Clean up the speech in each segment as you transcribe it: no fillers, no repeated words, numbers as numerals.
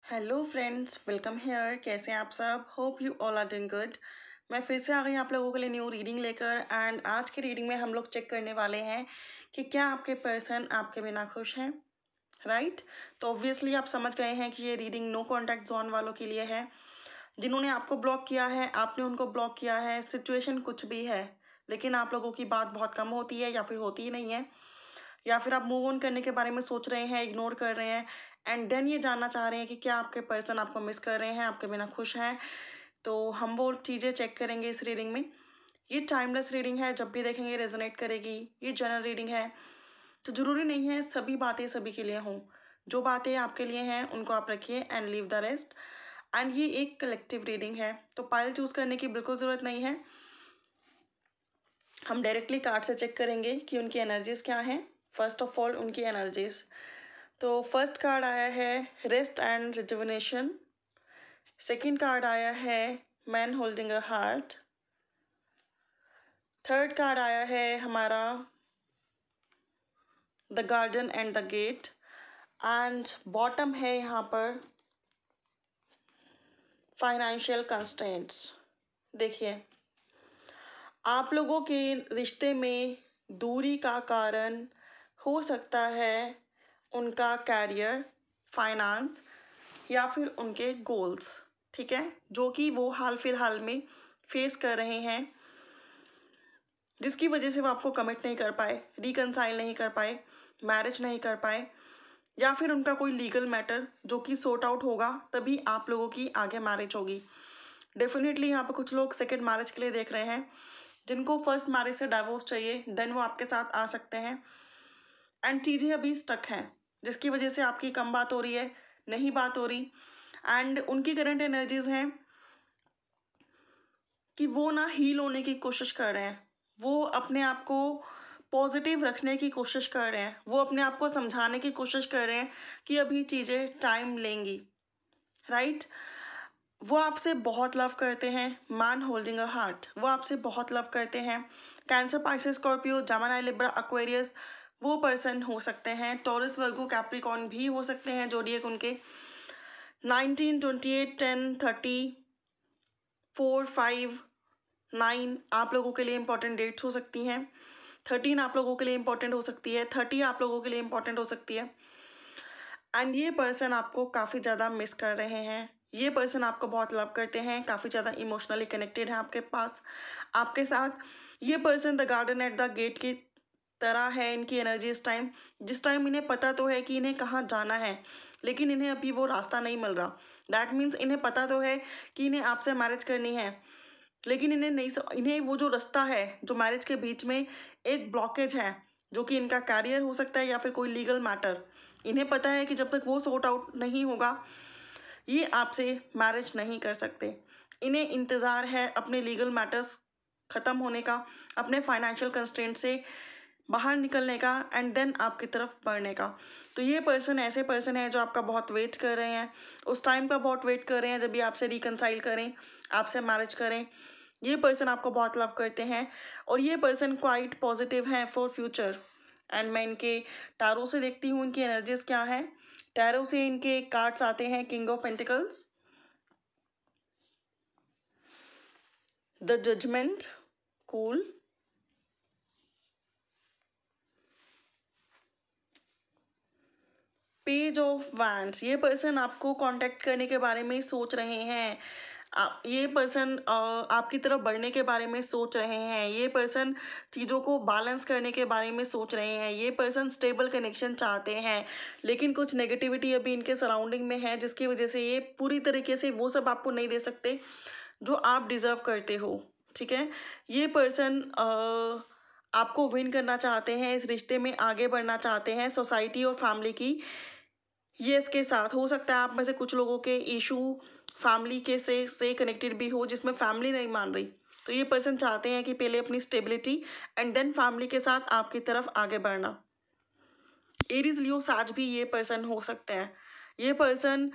Hello friends, welcome hair. कैसे हैं आप सब? Hope you all are doing good. मैं फिर से आ गई आप लोगों के लिए न्यू रीडिंग लेकर। एंड आज की रीडिंग में हम लोग चेक करने वाले हैं कि क्या आपके पर्सन आपके बिना खुश हैं, राइट? तो ऑब्वियसली आप समझ गए हैं कि ये रीडिंग नो कॉन्टैक्ट जोन वालों के लिए है। जिन्होंने आपको ब्लॉक किया है, आपने उनको ब्लॉक किया है, सिचुएशन कुछ भी है, लेकिन आप लोगों की बात बहुत कम होती है या फिर होती ही नहीं है, या फिर आप मूव ऑन करने के बारे में सोच रहे हैं, इग्नोर कर रहे हैं, एंड देन ये जानना चाह रहे हैं कि क्या आपके पर्सन आपको मिस कर रहे हैं, आपके बिना खुश हैं। तो हम वो चीज़ें चेक करेंगे इस रीडिंग में। ये टाइमलेस रीडिंग है, जब भी देखेंगे रेजोनेट करेगी। ये जनरल रीडिंग है, तो ज़रूरी नहीं है सभी बातें सभी के लिए हों। जो बातें आपके लिए हैं उनको आप रखिए and leave the rest. And ये एक कलेक्टिव रीडिंग है, तो पाइल चूज़ करने की बिल्कुल ज़रूरत नहीं है। हम डायरेक्टली कार्ड से चेक करेंगे कि उनकी एनर्जीज क्या हैं। फर्स्ट ऑफ ऑल उनकी एनर्जीज। तो फर्स्ट कार्ड आया है rest and rejuvenation. Second card आया है man holding a heart. Third card आया है हमारा the garden and the gate. And bottom है यहाँ पर फाइनेंशियल कंस्ट्रेंट्स। देखिए, आप लोगों के रिश्ते में दूरी का कारण हो सकता है उनका कैरियर, फाइनेंस या फिर उनके गोल्स, ठीक है, जो कि वो हाल फिलहाल में फेस कर रहे हैं, जिसकी वजह से वो आपको कमिट नहीं कर पाए, रिकनसाइल नहीं कर पाए, मैरिज नहीं कर पाए, या फिर उनका कोई लीगल मैटर जो कि सॉर्ट आउट होगा तभी आप लोगों की आगे मैरिज होगी। डेफिनेटली यहाँ पर कुछ लोग सेकेंड मैरिज के लिए देख रहे हैं। जिनको फर्स्ट मैरिज से डाइवोर्स चाहिए, देन वो आपके साथ आ सकते हैं। एंड चीज़ें अभी स्टक हैं, जिसकी वजह से आपकी कम बात हो रही है, नहीं बात हो रही। एंड उनकी करंट एनर्जीज हैं कि वो ना हील होने की कोशिश कर रहे हैं, वो अपने आप को पॉजिटिव रखने की कोशिश कर रहे हैं, वो अपने आप को समझाने की कोशिश कर रहे हैं कि अभी चीज़ें टाइम लेंगी, राइट? वो आपसे बहुत लव करते हैं। मैन होल्डिंग अ हार्ट, वो आपसे बहुत लव करते हैं। Cancer, Pisces, Scorpio, Gemini, Libra, Aquarius वो पर्सन हो सकते हैं। टॉरस, वर्गो, कैप्रिकॉर्न भी हो सकते हैं जोडिएक उनके। 19, 28, 10, 30, 4, 5, 9 आप लोगों के लिए इंपॉर्टेंट डेट्स हो सकती हैं। 13 आप लोगों के लिए इंपॉर्टेंट हो सकती है। 30 आप लोगों के लिए इंपॉर्टेंट हो सकती है। एंड ये पर्सन आपको काफ़ी ज़्यादा मिस कर रहे हैं। ये पर्सन आपको बहुत लव करते हैं, काफ़ी ज़्यादा इमोशनली कनेक्टेड है आपके पास, आपके साथ। ये person the garden at the gate की तरह है इनकी एनर्जी इस टाइम। जिस टाइम इन्हें पता तो है कि इन्हें कहाँ जाना है, लेकिन इन्हें अभी वो रास्ता नहीं मिल रहा। दैट मीन्स इन्हें पता तो है कि इन्हें आपसे मैरिज करनी है, लेकिन इन्हें नहीं इन्हें वो जो रास्ता है, जो मैरिज के बीच में एक ब्लॉकेज है, जो कि इनका कैरियर हो सकता है या फिर कोई लीगल मैटर। इन्हें पता है कि जब तक वो सॉर्ट आउट नहीं होगा, ये आपसे मैरिज नहीं कर सकते। इन्हें इंतज़ार है अपने लीगल मैटर्स ख़त्म होने का, अपने फाइनेंशियल कंस्ट्रेंट से बाहर निकलने का, एंड देन आपकी तरफ बढ़ने का। तो ये पर्सन ऐसे पर्सन है जो आपका बहुत वेट कर रहे हैं, उस टाइम का बहुत वेट कर रहे हैं जब भी आपसे रिकनसाइल करें, आपसे मैरिज करें। ये पर्सन आपको बहुत लव करते हैं और ये पर्सन क्वाइट पॉजिटिव हैं फॉर फ्यूचर। एंड मैं इनके टैरो से देखती हूँ इनकी एनर्जीज क्या हैं। टैरो से इनके कार्ड्स आते हैं king of pentacles, the judgement, cool, page of wands. ये पर्सन आपको कांटेक्ट करने के बारे में सोच रहे हैं। ये पर्सन आपकी तरफ बढ़ने के बारे में सोच रहे हैं। ये पर्सन चीज़ों को बैलेंस करने के बारे में सोच रहे हैं। ये पर्सन स्टेबल कनेक्शन चाहते हैं, लेकिन कुछ नेगेटिविटी अभी इनके सराउंडिंग में है, जिसकी वजह से ये पूरी तरीके से वो सब आपको नहीं दे सकते जो आप डिज़र्व करते हो, ठीक है? ये पर्सन आपको विन करना चाहते हैं, इस रिश्ते में आगे बढ़ना चाहते हैं, सोसाइटी और फैमिली की ये इसके साथ। हो सकता है आप में से कुछ लोगों के इशू फैमिली के से कनेक्टेड भी हो, जिसमें फैमिली नहीं मान रही। तो ये पर्सन चाहते हैं कि पहले अपनी स्टेबिलिटी एंड देन फैमिली के साथ आपकी तरफ आगे बढ़ना। एरीज, लियो, साज भी ये पर्सन हो सकते हैं। ये पर्सन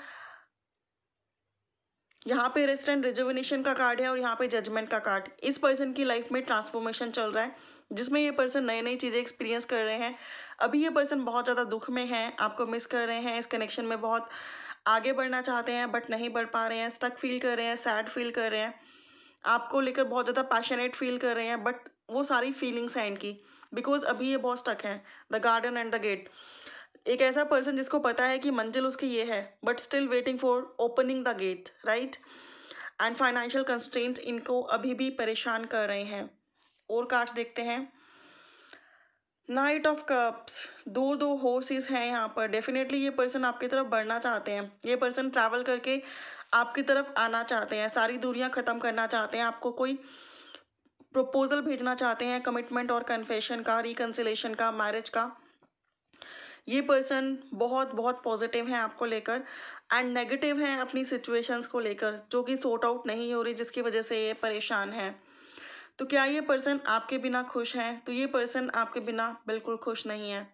यहाँ पे रेस्ट एंड रिजुविनेशन का कार्ड है और यहाँ पे जजमेंट का कार्ड। इस पर्सन की लाइफ में ट्रांसफॉर्मेशन चल रहा है, जिसमें ये पर्सन नई नई चीज़ें एक्सपीरियंस कर रहे हैं। अभी ये पर्सन बहुत ज़्यादा दुख में है, आपको मिस कर रहे हैं, इस कनेक्शन में बहुत आगे बढ़ना चाहते हैं बट नहीं बढ़ पा रहे हैं, स्टक फील कर रहे हैं, सैड फील कर रहे हैं, आपको लेकर बहुत ज़्यादा पैशनेट फील कर रहे हैं, बट वो सारी फीलिंग्स हैं इनकी, बिकॉज अभी ये बहुत स्टक है। The garden and the gate, एक ऐसा पर्सन जिसको पता है कि मंजिल उसकी ये है, but still waiting for opening the gate, right. And financial constraints इनको अभी भी परेशान कर रहे हैं। और कार्ड्स देखते हैं। नाइट ऑफ कप्स, दो दो हॉर्सेस हैं यहाँ पर। डेफिनेटली ये पर्सन आपकी तरफ बढ़ना चाहते हैं, ये पर्सन ट्रैवल करके आपकी तरफ आना चाहते हैं, सारी दूरियां ख़त्म करना चाहते हैं, आपको कोई प्रपोजल भेजना चाहते हैं, कमिटमेंट और कन्फेशन का, रिकन्सिलेशन का, मैरिज का। ये पर्सन बहुत बहुत पॉजिटिव हैं आपको लेकर एंड नेगेटिव हैं अपनी सिचुएशंस को लेकर, जो कि सॉर्ट आउट नहीं हो रही, जिसकी वजह से ये परेशान है। तो क्या ये पर्सन आपके बिना खुश है? तो ये पर्सन आपके बिना बिल्कुल खुश नहीं है।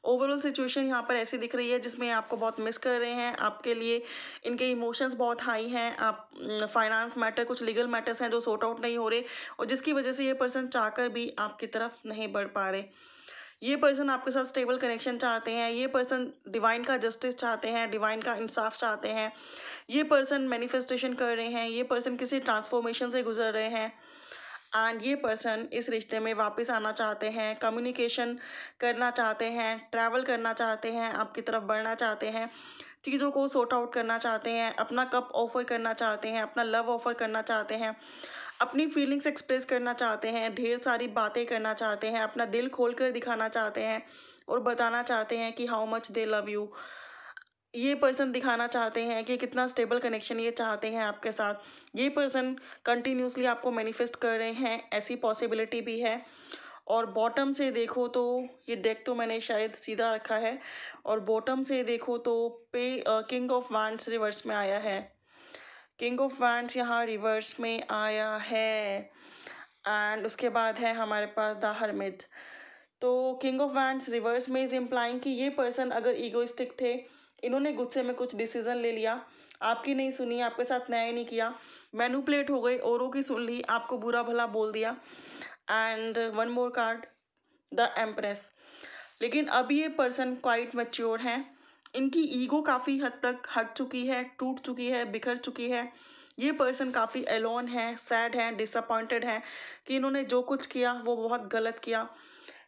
ओवरऑल सिचुएशन यहाँ पर ऐसी दिख रही है जिसमें आपको बहुत मिस कर रहे हैं, आपके लिए इनके इमोशंस बहुत हाई हैं, आप फाइनेंस मैटर, कुछ लीगल मैटर्स हैं जो सॉर्ट आउट नहीं हो रहे, और जिसकी वजह से ये पर्सन चाहकर भी आपकी तरफ नहीं बढ़ पा रहे। ये पर्सन आपके साथ स्टेबल कनेक्शन चाहते हैं, ये पर्सन डिवाइन का जस्टिस चाहते हैं, डिवाइन का इंसाफ चाहते हैं, ये पर्सन मैनिफेस्टेशन कर रहे हैं, ये पर्सन किसी ट्रांसफॉर्मेशन से गुजर रहे हैं एंड ये पर्सन इस रिश्ते में वापस आना चाहते हैं, कम्युनिकेशन करना चाहते हैं, ट्रैवल करना चाहते हैं, आपकी तरफ बढ़ना चाहते हैं, चीज़ों को सॉर्ट आउट करना चाहते हैं, अपना कप ऑफर करना चाहते हैं, अपना लव ऑफर करना चाहते हैं, अपनी फीलिंग्स एक्सप्रेस करना चाहते हैं, ढेर सारी बातें करना चाहते हैं, अपना दिल खोल कर दिखाना चाहते हैं और बताना चाहते हैं कि how much they love you. ये पर्सन दिखाना चाहते हैं कि कितना स्टेबल कनेक्शन ये चाहते हैं आपके साथ। ये पर्सन कंटिन्यूसली आपको मैनिफेस्ट कर रहे हैं, ऐसी पॉसिबिलिटी भी है। और बॉटम से देखो तो ये डेक तो मैंने शायद सीधा रखा है, और बॉटम से देखो तो किंग ऑफ वांड्स रिवर्स में आया है। किंग ऑफ वांड्स यहाँ रिवर्स में आया है एंड उसके बाद है हमारे पास द हर्मिट। तो किंग ऑफ वांड्स रिवर्स में इज इम्प्लाइंग कि ये पर्सन अगर ईगोइस्टिक थे, इन्होंने गुस्से में कुछ डिसीजन ले लिया, आपकी नहीं सुनी, आपके साथ न्याय नहीं किया, मैनुपुलेट हो गए, औरों की सुन ली, आपको बुरा भला बोल दिया। And one more card, the empress. लेकिन अभी ये पर्सन क्वाइट मैच्योर हैं, इनकी ईगो काफ़ी हद तक हट चुकी है, टूट चुकी है, बिखर चुकी है। ये पर्सन काफ़ी एलोन है, सैड है, डिसअपॉइंटेड है कि इन्होंने जो कुछ किया वो बहुत गलत किया।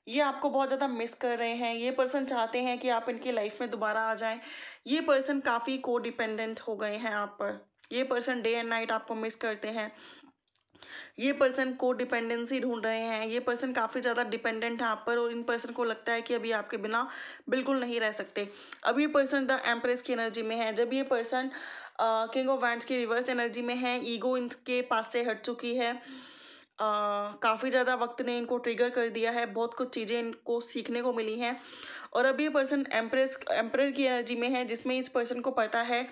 ये आपको बहुत ज़्यादा मिस कर रहे हैं, ये पर्सन चाहते हैं कि आप इनकी लाइफ में दोबारा आ जाएं। ये पर्सन काफ़ी को डिपेंडेंट हो गए हैं आप पर, ये पर्सन डे एंड नाइट आपको मिस करते हैं। ये पर्सन को डिपेंडेंसी ढूंढ रहे हैं, ये पर्सन काफ़ी ज़्यादा डिपेंडेंट है आप पर, और इन पर्सन को लगता है कि अभी आपके बिना बिल्कुल नहीं रह सकते। अभी ये पर्सन द एम्प्रेस की एनर्जी में है, जब ये पर्सन किंग ऑफ वैंड्स की रिवर्स एनर्जी में है, ईगो इनके पास से हट चुकी है, काफ़ी ज़्यादा वक्त ने इनको ट्रिगर कर दिया है, बहुत कुछ चीज़ें इनको सीखने को मिली हैं, और अभी ये पर्सन एम्परर की एनर्जी में है, जिसमें इस पर्सन को पता है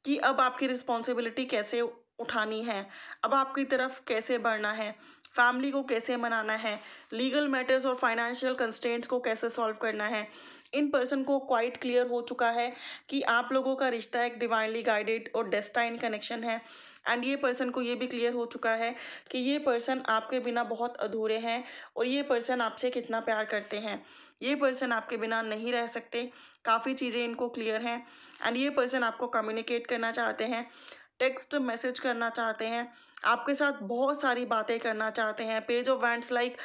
कि अब आपकी रिस्पॉन्सिबिलिटी कैसे उठानी है, अब आपकी तरफ कैसे बढ़ना है, फैमिली को कैसे मनाना है, लीगल मैटर्स और फाइनेंशियल कंस्ट्रेंट्स को कैसे सॉल्व करना है। इन पर्सन को क्वाइट क्लियर हो चुका है कि आप लोगों का रिश्ता एक डिवाइनली गाइडेड और डेस्टाइन कनेक्शन है। एंड ये पर्सन को ये भी क्लियर हो चुका है कि ये पर्सन आपके बिना बहुत अधूरे हैं, और ये पर्सन आपसे कितना प्यार करते हैं। ये पर्सन आपके बिना नहीं रह सकते, काफ़ी चीज़ें इनको क्लियर हैं। एंड ये पर्सन आपको कम्युनिकेट करना चाहते हैं, टेक्स्ट मैसेज करना चाहते हैं, आपके साथ बहुत सारी बातें करना चाहते हैं। पेज ऑफ वैंड्स लाइक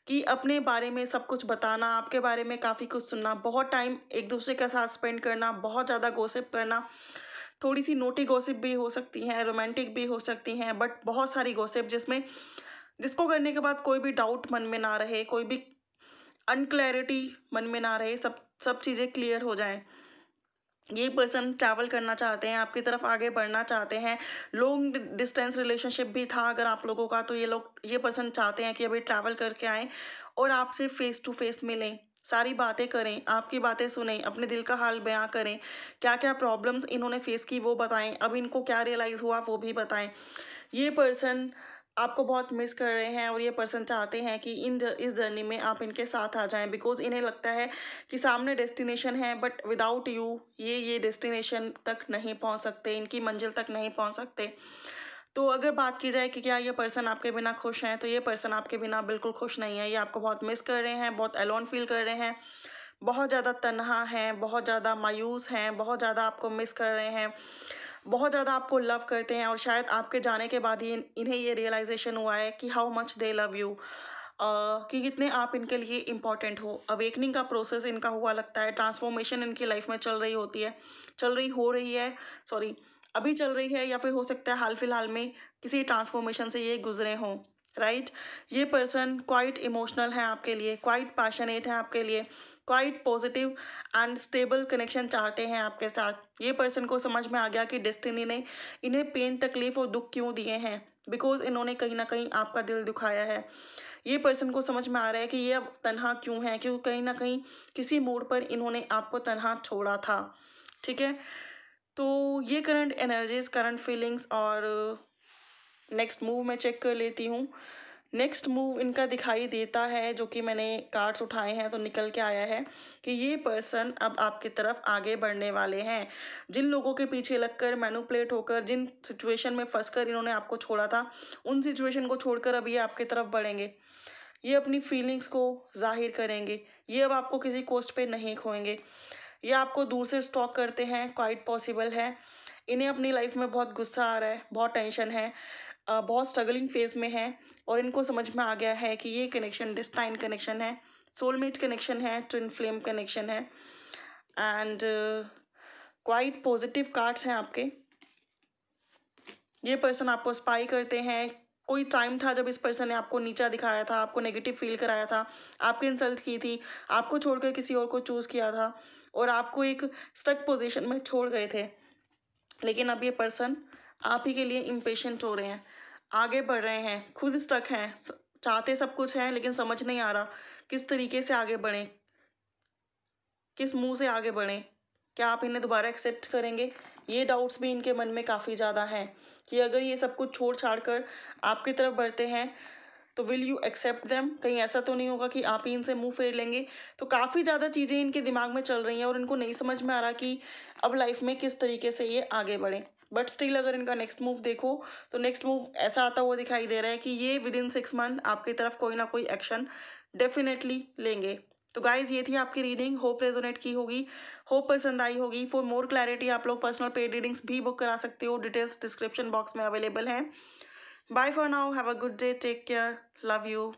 कि अपने बारे में सब कुछ बताना, आपके बारे में काफ़ी कुछ सुनना, बहुत टाइम एक दूसरे के साथ स्पेंड करना, बहुत ज़्यादा गॉसिप करना, थोड़ी सी नोटी गॉसिप भी हो सकती हैं, रोमांटिक भी हो सकती हैं, बट बहुत सारी गॉसिप जिसको करने के बाद कोई भी डाउट मन में ना रहे, कोई भी अनक्लैरिटी मन में ना रहे, सब सब चीज़ें क्लियर हो जाएं। ये पर्सन ट्रैवल करना चाहते हैं, आपकी तरफ आगे बढ़ना चाहते हैं। लॉन्ग डिस्टेंस रिलेशनशिप भी था अगर आप लोगों का, तो ये पर्सन चाहते हैं कि अभी ट्रैवल करके आएँ और आपसे फेस टू फेस मिलें, सारी बातें करें, आपकी बातें सुनें, अपने दिल का हाल बयां करें, क्या क्या प्रॉब्लम्स इन्होंने फेस की वो बताएं, अब इनको क्या रियलाइज़ हुआ वो भी बताएं। ये पर्सन आपको बहुत मिस कर रहे हैं, और ये पर्सन चाहते हैं कि इस जर्नी में आप इनके साथ आ जाएं, बिकॉज इन्हें लगता है कि सामने डेस्टिनेशन है, बट विदाउट यू ये डेस्टिनेशन तक नहीं पहुंच सकते, इनकी मंजिल तक नहीं पहुंच सकते। तो अगर बात की जाए कि क्या ये पर्सन आपके बिना खुश हैं, तो ये पर्सन आपके बिना बिल्कुल खुश नहीं है, ये आपको बहुत मिस कर रहे हैं, बहुत अलोन फील कर रहे हैं। बहुत ज़्यादा तन्हा हैं, बहुत ज़्यादा मायूस हैं, बहुत ज़्यादा आपको मिस कर रहे हैं, बहुत ज़्यादा आपको लव करते हैं और शायद आपके जाने के बाद ही इन्हें ये रियलाइजेशन हुआ है कि how much they love you, कि कितने आप इनके लिए इम्पॉर्टेंट हो। अवेकनिंग का प्रोसेस इनका हुआ लगता है, ट्रांसफॉर्मेशन इनकी लाइफ में चल रही होती है, हो रही है, सॉरी अभी चल रही है, या फिर हो सकता है हाल फिलहाल में किसी ट्रांसफॉर्मेशन से ये गुजरे हों, राइट। ये पर्सन क्वाइट इमोशनल है आपके लिए, क्वाइट पैशनेट है आपके लिए, quite positive and stable connection चाहते हैं आपके साथ। ये पर्सन को समझ में आ गया कि डेस्टिनी ने इन्हें पेन, तकलीफ और दुख क्यों दिए हैं, बिकॉज इन्होंने कहीं ना कहीं आपका दिल दुखाया है। ये पर्सन को समझ में आ रहा है कि ये अब तन्हा क्यों है, क्योंकि कहीं ना कहीं किसी मोड़ पर इन्होंने आपको तन्हा छोड़ा था, ठीक है। तो ये करंट एनर्जीज, करंट फीलिंग्स, और नेक्स्ट मूव मैं चेक कर लेती हूँ। नेक्स्ट मूव इनका दिखाई देता है, जो कि मैंने कार्ड्स उठाए हैं तो निकल के आया है कि ये पर्सन अब आपकी तरफ आगे बढ़ने वाले हैं। जिन लोगों के पीछे लगकर, मैनिपुलेट होकर, जिन सिचुएशन में फंसकर इन्होंने आपको छोड़ा था, उन सिचुएशन को छोड़कर अब ये आपकी तरफ बढ़ेंगे। ये अपनी फीलिंग्स को जाहिर करेंगे, ये अब आपको किसी कॉस्ट पे नहीं खोएंगे। ये आपको दूर से स्टॉक करते हैं, क्वाइट पॉसिबल है। इन्हें अपनी लाइफ में बहुत गुस्सा आ रहा है, बहुत टेंशन है, बहुत स्ट्रगलिंग फेज में है, और इनको समझ में आ गया है कि ये कनेक्शन डिस्टाइन कनेक्शन है, सोलमेट कनेक्शन है, ट्विन फ्लेम कनेक्शन है, एंड क्वाइट पॉजिटिव कार्ड्स हैं आपके। ये पर्सन आपको स्पाई करते हैं। कोई टाइम था जब इस पर्सन ने आपको नीचा दिखाया था, आपको नेगेटिव फील कराया था, आपकी इंसल्ट की थी, आपको छोड़कर किसी और को चूज़ किया था, और आपको एक स्टक पोजीशन में छोड़ गए थे। लेकिन अब ये पर्सन आप ही के लिए इम्पेशेंट हो रहे हैं, आगे बढ़ रहे हैं, खुद स्टक हैं, चाहते सब कुछ हैं लेकिन समझ नहीं आ रहा किस तरीके से आगे बढ़ें, किस मुंह से आगे बढ़ें। क्या आप इन्हें दोबारा एक्सेप्ट करेंगे? ये डाउट्स भी इनके मन में काफ़ी ज़्यादा हैं कि अगर ये सब कुछ छोड़ छाड़ कर आपकी तरफ बढ़ते हैं तो विल यू एक्सेप्ट देम। कहीं ऐसा तो नहीं होगा कि आप ही इनसे मुंह फेर लेंगे। तो काफ़ी ज़्यादा चीज़ें इनके दिमाग में चल रही हैं और इनको नहीं समझ में आ रहा कि अब लाइफ में किस तरीके से ये आगे बढ़ें। बट स्टिल अगर इनका नेक्स्ट मूव देखो तो नेक्स्ट मूव ऐसा आता हुआ दिखाई दे रहा है कि ये विद इन 6 मंथ आपकी तरफ कोई ना कोई एक्शन डेफिनेटली लेंगे। तो गाइज ये थी आपकी रीडिंग, होप रेजोनेट की होगी, होप पसंद आई होगी। फॉर मोर क्लैरिटी आप लोग पर्सनल पेड रीडिंग्स भी बुक करा सकते हो, डिटेल्स डिस्क्रिप्शन बॉक्स में अवेलेबल हैं। Bye for now, have a good day, take care, love you.